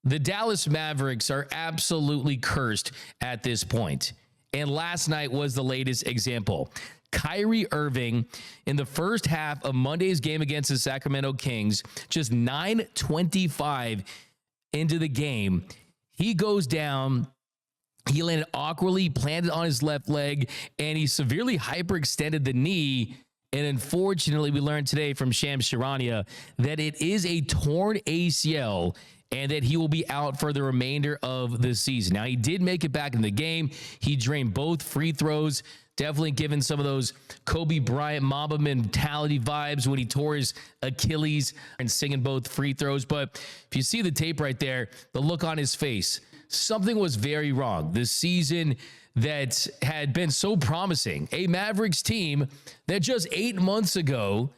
The Dallas Mavericks are absolutely cursed at this point. And last night was the latest example. Kyrie Irving in the first half of Monday's game against the Sacramento Kings, just 9:25 into the game, he goes down. He landed awkwardly, planted on his left leg, and he severely hyperextended the knee. And unfortunately, we learned today from Shams Charania that it is a torn ACL and that he will be out for the remainder of the season. Now, he did make it back in the game. He drained both free throws, definitely given some of those Kobe Bryant Mamba mentality vibes when he tore his Achilles and singing both free throws. But if you see the tape right there, the look on his face, something was very wrong. The season that had been so promising, a Mavericks team that just 8 months ago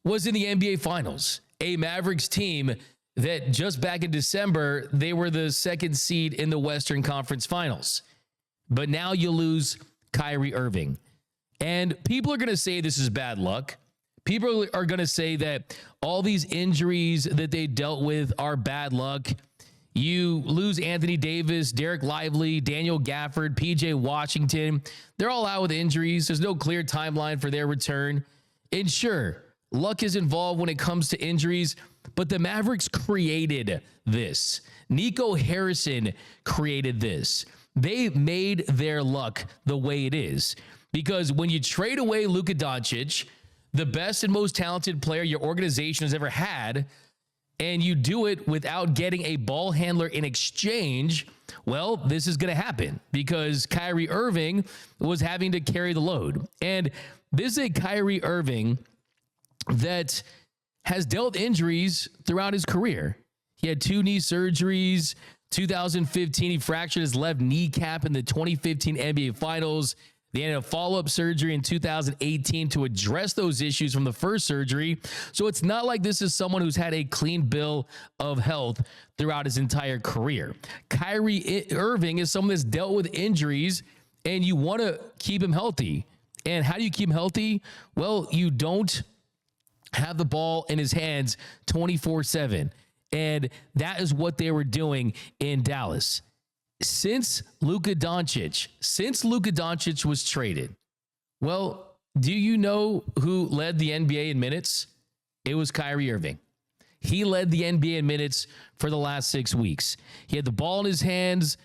was in the NBA Finals, a Mavericks team that just back in December, they were the second seed in the Western Conference Finals. But now you lose Kyrie Irving. And people are going to say this is bad luck. People are going to say that all these injuries that they dealt with are bad luck. You lose Anthony Davis, Derek Lively, Daniel Gafford, PJ Washington. They're all out with injuries. There's no clear timeline for their return. And sure, luck is involved when it comes to injuries, but the Mavericks created this. Nico Harrison created this. They made their luck the way it is. Because when you trade away Luka Doncic, the best and most talented player your organization has ever had, and you do it without getting a ball handler in exchange, well, this is going to happen because Kyrie Irving was having to carry the load. And this is a Kyrie Irving that has dealt injuries throughout his career. He had 2 knee surgeries. 2015, he fractured his left kneecap in the 2015 NBA Finals. They had a follow-up surgery in 2018 to address those issues from the first surgery. So it's not like this is someone who's had a clean bill of health throughout his entire career. Kyrie Irving is someone that's dealt with injuries, and you want to keep him healthy. And how do you keep him healthy? Well, you don't have the ball in his hands 24/7. And that is what they were doing in Dallas. Since Luka Doncic was traded, well, do you know who led the NBA in minutes? It was Kyrie Irving. He led the NBA in minutes for the last 6 weeks. He had the ball in his hands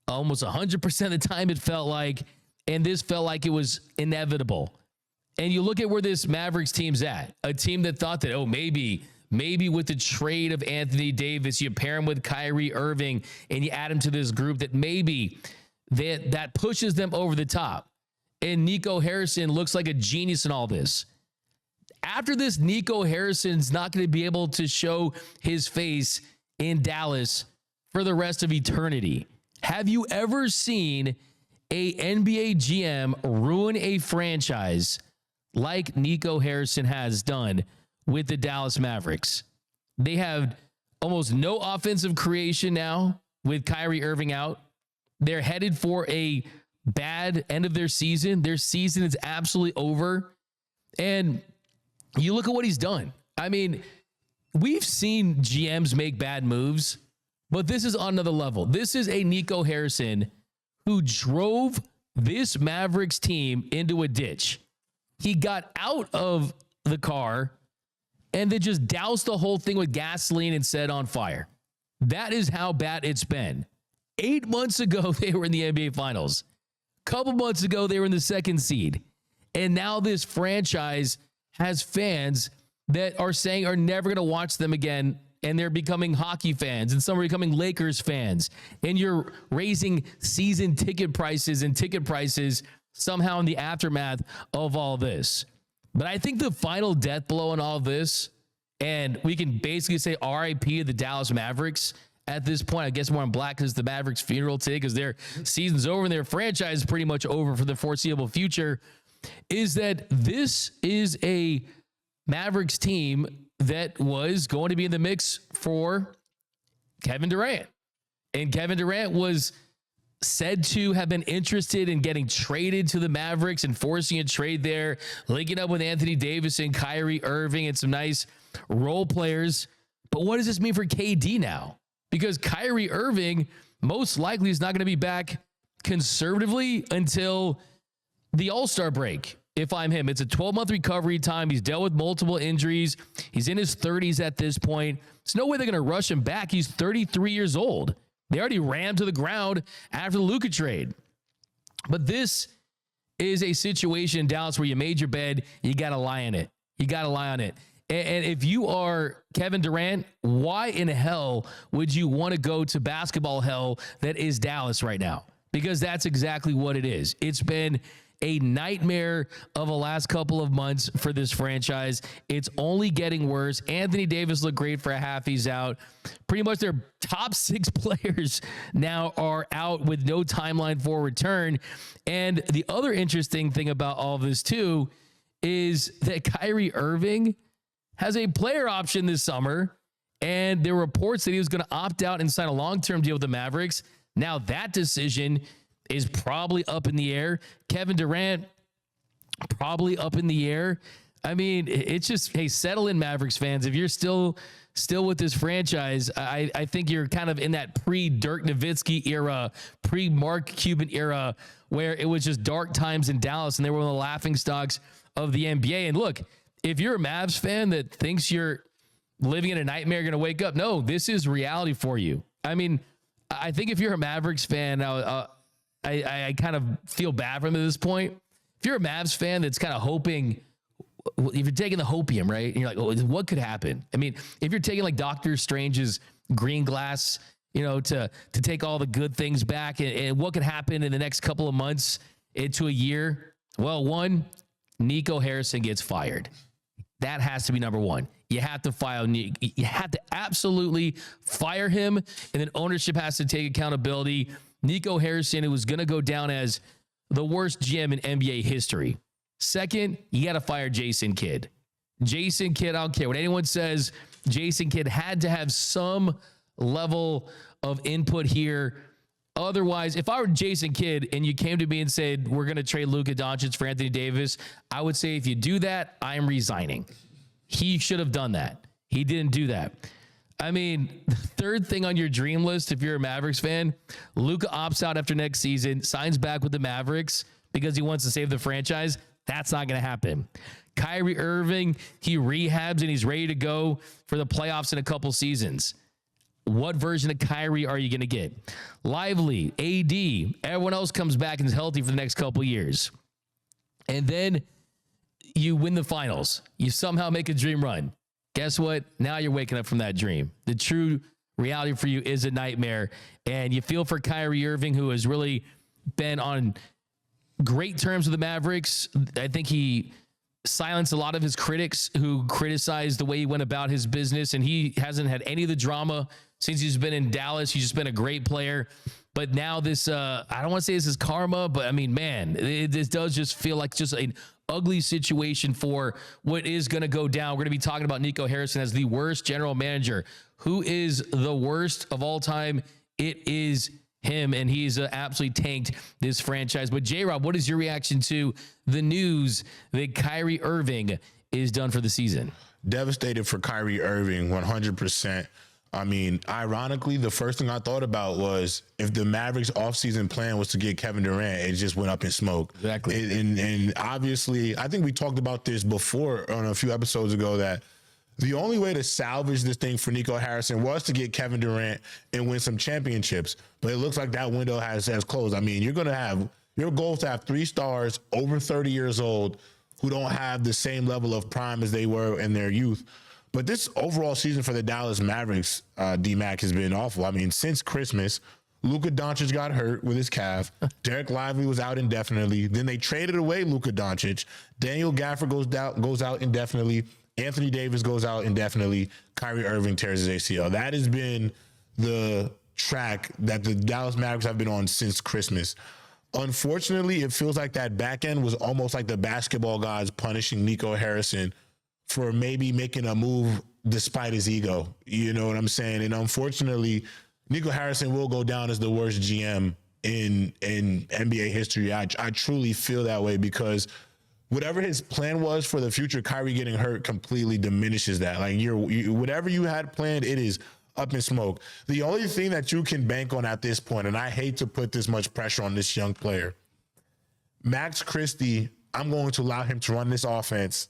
almost 100% of the time, it felt like, and this felt like it was inevitable. And you look at where this Mavericks team's at, a team that thought that, oh, maybe with the trade of Anthony Davis, you pair him with Kyrie Irving and you add him to this group that maybe that pushes them over the top. And Nico Harrison looks like a genius in all this. After this, Nico Harrison's not going to be able to show his face in Dallas for the rest of eternity. Have you ever seen a NBA GM ruin a franchise like Nico Harrison has done with the Dallas Mavericks? They have almost no offensive creation now with Kyrie Irving out. They're headed for a bad end of their season. Their season is absolutely over. And you look at what he's done. I mean, we've seen GMs make bad moves, but this is on another level. This is a Nico Harrison who drove this Mavericks team into a ditch. He got out of the car and then just doused the whole thing with gasoline and set it on fire. That is how bad it's been. 8 months ago, they were in the NBA Finals. A couple months ago, they were in the second seed. And now this franchise has fans that are saying are never going to watch them again, and they're becoming hockey fans, and some are becoming Lakers fans. And you're raising season ticket prices somehow in the aftermath of all this. But I think the final death blow in all this, and we can basically say RIP to the Dallas Mavericks at this point. I guess more on black because it's the Mavericks' funeral today because their season's over and their franchise is pretty much over for the foreseeable future, is that this is a Mavericks team that was going to be in the mix for Kevin Durant. And Kevin Durant was said to have been interested in getting traded to the Mavericks and forcing a trade there, linking up with Anthony Davis and Kyrie Irving and some nice role players. But what does this mean for KD now? because Kyrie Irving most likely is not going to be back conservatively until the All-Star break. If I'm him, it's a 12-month recovery time. He's dealt with multiple injuries. He's in his 30s at this point. There's no way they're going to rush him back. He's 33 years old. They already ran him to the ground after the Luka trade. But this is a situation in Dallas where you made your bed, you got to lie in it. You got to lie on it. And if you are Kevin Durant, why in hell would you want to go to basketball hell that is Dallas right now? Because that's exactly what it is. It's been a nightmare of the last couple of months for this franchise. It's only getting worse. Anthony Davis looked great for a half. He's out. Pretty much their top 6 players now are out with no timeline for return. And the other interesting thing about all of this too is that Kyrie Irving has a player option this summer, and there were reports that he was going to opt out and sign a long-term deal with the Mavericks. Now that decision is probably up in the air. Kevin Durant, probably up in the air. I mean, it's just, hey, settle in, Mavericks fans. If you're still with this franchise, I think you're kind of in that pre-Dirk Nowitzki era, pre-Mark Cuban era, where it was just dark times in Dallas, and they were one of the laughingstocks of the NBA. And look, if you're a Mavs fan that thinks you're living in a nightmare, you're going to wake up. No, this is reality for you. I mean, I think if you're a Mavericks fan, I kind of feel bad for him at this point. If you're a Mavs fan that's kind of hoping, if you're taking the hopium, right, and you're like, oh, what could happen? I mean, if you're taking like Doctor Strange's green glass, to take all the good things back, and what could happen in the next couple of months into a year? Well, one, Nico Harrison gets fired. That has to be number one. You have to you have to absolutely fire him, and then ownership has to take accountability. Nico Harrison, who was going to go down as the worst GM in NBA history. Second, you got to fire Jason Kidd. Jason Kidd, I don't care what anyone says, Jason Kidd had to have some level of input here. Otherwise, if I were Jason Kidd and you came to me and said, we're going to trade Luka Doncic for Anthony Davis, I would say, if you do that, I'm resigning. He should have done that. He didn't do that. I mean, the third thing on your dream list, if you're a Mavericks fan, Luka opts out after next season, signs back with the Mavericks because he wants to save the franchise. That's not going to happen. Kyrie Irving, he rehabs and he's ready to go for the playoffs in a couple seasons. What version of Kyrie are you going to get? Lively, AD, everyone else comes back and is healthy for the next couple years. And then you win the finals. You somehow make a dream run. Guess what? Now you're waking up from that dream. The true reality for you is a nightmare. And you feel for Kyrie Irving, who has really been on great terms with the Mavericks. I think he silenced a lot of his critics who criticized the way he went about his business, and he hasn't had any of the drama since he's been in Dallas. He's just been a great player. But now this, I don't want to say this is karma, but I mean, man, this does just feel like just an ugly situation for what is going to go down. We're going to be talking about Nico Harrison as the worst general manager. Who is the worst of all time? It is him, and he's absolutely tanked this franchise. But J-Rob, what is your reaction to the news that Kyrie Irving is done for the season? Devastated for Kyrie Irving, 100%. I mean, ironically, the first thing I thought about was if the Mavericks offseason plan was to get Kevin Durant, it just went up in smoke. Exactly. And obviously, I think we talked about this before on a few episodes ago, that the only way to salvage this thing for Nico Harrison was to get Kevin Durant and win some championships. But it looks like that window has closed. I mean, you're going to have your goal is to have 3 stars over 30 years old who don't have the same level of prime as they were in their youth. But this overall season for the Dallas Mavericks, D-Mac, has been awful. I mean, since Christmas, Luka Doncic got hurt with his calf. Derek Lively was out indefinitely. Then they traded away Luka Doncic. Daniel Gafford goes out indefinitely. Anthony Davis goes out indefinitely. Kyrie Irving tears his ACL. That has been the track that the Dallas Mavericks have been on since Christmas. Unfortunately, it feels like that back end was almost like the basketball gods punishing Nico Harrison for maybe making a move despite his ego. You know what I'm saying? And unfortunately, Nico Harrison will go down as the worst GM in NBA history. I truly feel that way, because whatever his plan was for the future, Kyrie getting hurt completely diminishes that. Like whatever you had planned, it is up in smoke. The only thing that you can bank on at this point, and I hate to put this much pressure on this young player, Max Christie, I'm going to allow him to run this offense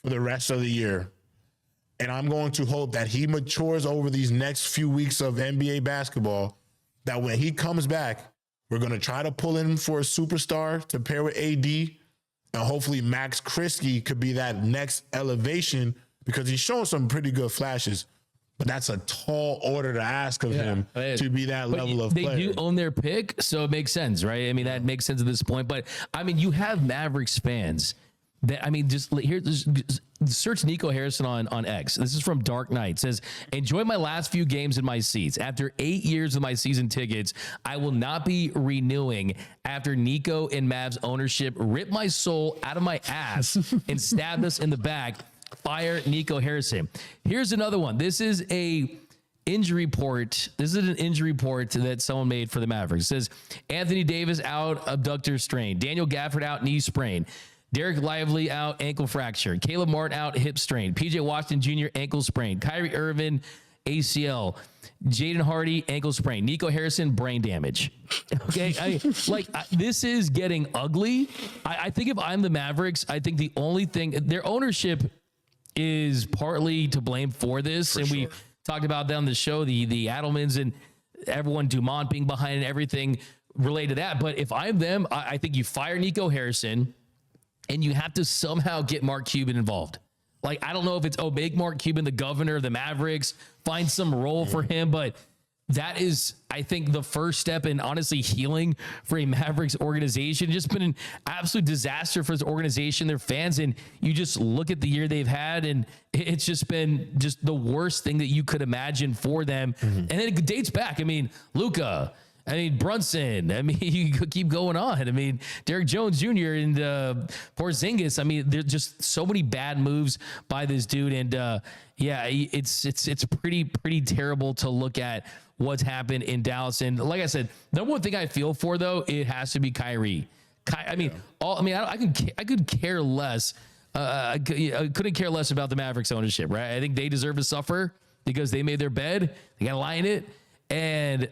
for the rest of the year. And I'm going to hope that he matures over these next few weeks of NBA basketball, that when he comes back, we're going to try to pull in for a superstar to pair with AD. And hopefully Max Christie could be that next elevation, because he's shown some pretty good flashes. But that's a tall order to ask of him to be that level of player. They do own their pick, so it makes sense, right? I mean, that makes sense at this point. But, I mean, you have Mavericks fans that, I mean, just here, search Nico Harrison on X. This is from Dark Knight. It says, enjoy my last few games in my seats. After 8 years of my season tickets, I will not be renewing after Nico and Mavs ownership ripped my soul out of my ass and stabbed us in the back. Fire Nico Harrison. Here's another one. This is an injury report. This is an injury report that someone made for the Mavericks. It says Anthony Davis out, abductor strain. Daniel Gafford out, knee sprain. Derek Lively out, ankle fracture. Caleb Martin out, hip strain. PJ Washington Jr. ankle sprain. Kyrie Irving ACL. Jaden Hardy ankle sprain. Nico Harrison brain damage. Okay, this is getting ugly. I think if I'm the Mavericks, I think the only thing, their ownership is partly to blame for this. For and sure. We talked about that on the show, the Adelmans and everyone, Dumont being behind and everything related to that. But if I'm them, I think you fire Nico Harrison and you have to somehow get Mark Cuban involved. Like, I don't know if it's, make Mark Cuban the governor of the Mavericks, find some role for him, but that is, I think, the first step in honestly healing for a Mavericks organization. Just been an absolute disaster for this organization, their fans, and you just look at the year they've had, and it's just been just the worst thing that you could imagine for them. And then it dates back. I mean, Luka, I mean, Brunson, I mean, you could keep going on. I mean, Derek Jones Jr. and Porzingis. I mean, there's just so many bad moves by this dude. And it's pretty terrible to look at what's happened in Dallas. And like I said, the one thing I feel for, though, it has to be Kyrie. I could care less. I couldn't care less about the Mavericks ownership, right? I think they deserve to suffer because they made their bed. They got to lie in it. And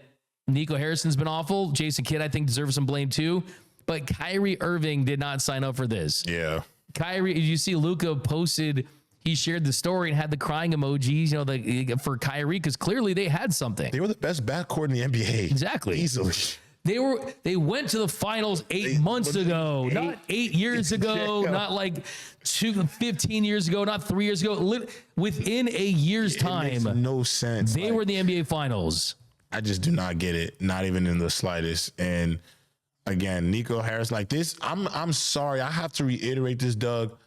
Nico Harrison's been awful. Jason Kidd, I think, deserves some blame too. But Kyrie Irving did not sign up for this. Yeah. Kyrie, you see Luka posted, he shared the story and had the crying emojis, for Kyrie, because clearly they had something. They were the best backcourt in the NBA. Exactly. Easily. They went to the finals 8 months ago, not 8 years ago, not like 15 years ago, not 3 years ago. Within a year's time. It makes no sense. They were in the NBA finals. I just do not get it, not even in the slightest. And again, Nico Harris, like this, I'm sorry, I have to reiterate this, Doug.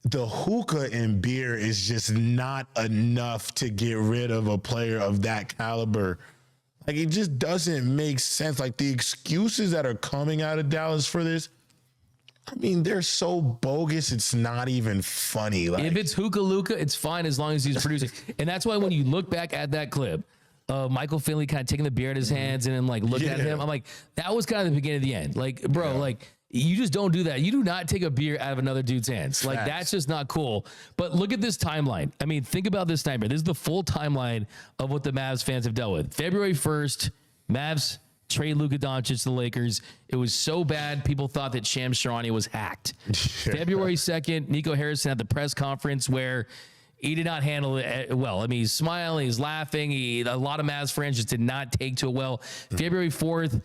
The hookah and beer is just not enough to get rid of a player of that caliber. Like, it just doesn't make sense. Like, the excuses that are coming out of Dallas for this, I mean, they're so bogus, it's not even funny. Like, if it's hookah Luka, it's fine as long as he's producing. And that's why when you look back at that clip, Michael Finley kind of taking the beer in his hands and then looking at him, I'm like, that was kind of the beginning of the end. Like, bro, you just don't do that. You do not take a beer out of another dude's hands. Like, that's just not cool. But look at this timeline. I mean, think about this timeline. This is the full timeline of what the Mavs fans have dealt with. February 1st, Mavs trade Luka Doncic to the Lakers. It was so bad, people thought that Shams Charania was hacked. February 2nd, Nico Harrison had the press conference where he did not handle it well. I mean, he's smiling, he's laughing. A lot of Mavs fans just did not take to it well. February 4th,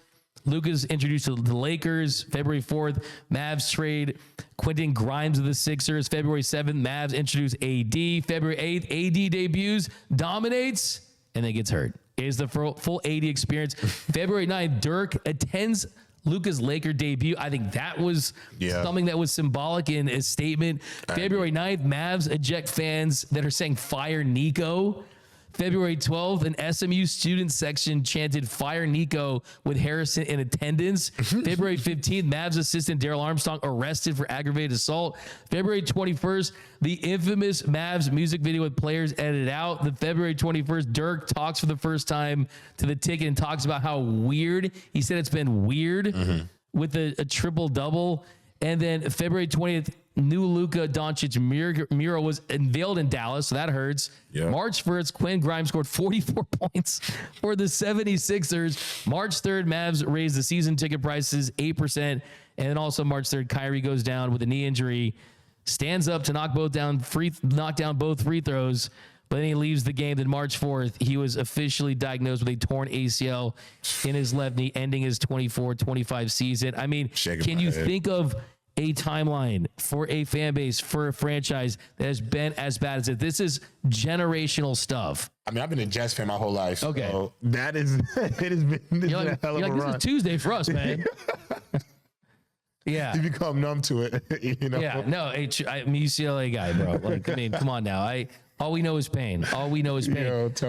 Luka's introduced to the Lakers. February 4th, Mavs trade Quentin Grimes of the Sixers. February 7th, Mavs introduce AD. February 8th, AD debuts, dominates, and then gets hurt. It is the full AD experience. February 9th, Dirk attends Luka's Laker debut. I think that was something that was symbolic in his statement. February 9th, Mavs eject fans that are saying fire Nico. February 12th, an SMU student section chanted fire Nico with Harrison in attendance. February 15th, Mavs assistant Daryl Armstrong arrested for aggravated assault. February 21st, the infamous Mavs music video with players edited out. The February 21st, Dirk talks for the first time to the ticket and talks about how weird. He said it's been weird with a triple-double. And then February 20th, new Luka Doncic mural was unveiled in Dallas, so that hurts. Yeah. March 1st, Quinn Grimes scored 44 points for the 76ers. March 3rd, Mavs raised the season ticket prices 8%. And then also March 3rd, Kyrie goes down with a knee injury, stands up to knock down both free throws, but then he leaves the game. Then March 4th, he was officially diagnosed with a torn ACL in his left knee, ending his 24-25 season. I mean, can you think of a timeline for a fan base, for a franchise that has been as bad as it? This is generational stuff. I mean, I've been a Jets fan my whole life. Okay. So that is, it has been this is a hell of a run. This is Tuesday for us, man. Yeah. You become numb to it, you know? Yeah. No, I'm a UCLA guy, bro. Like, I mean, come on now. All we know is pain. All we know is pain. Yo, tell me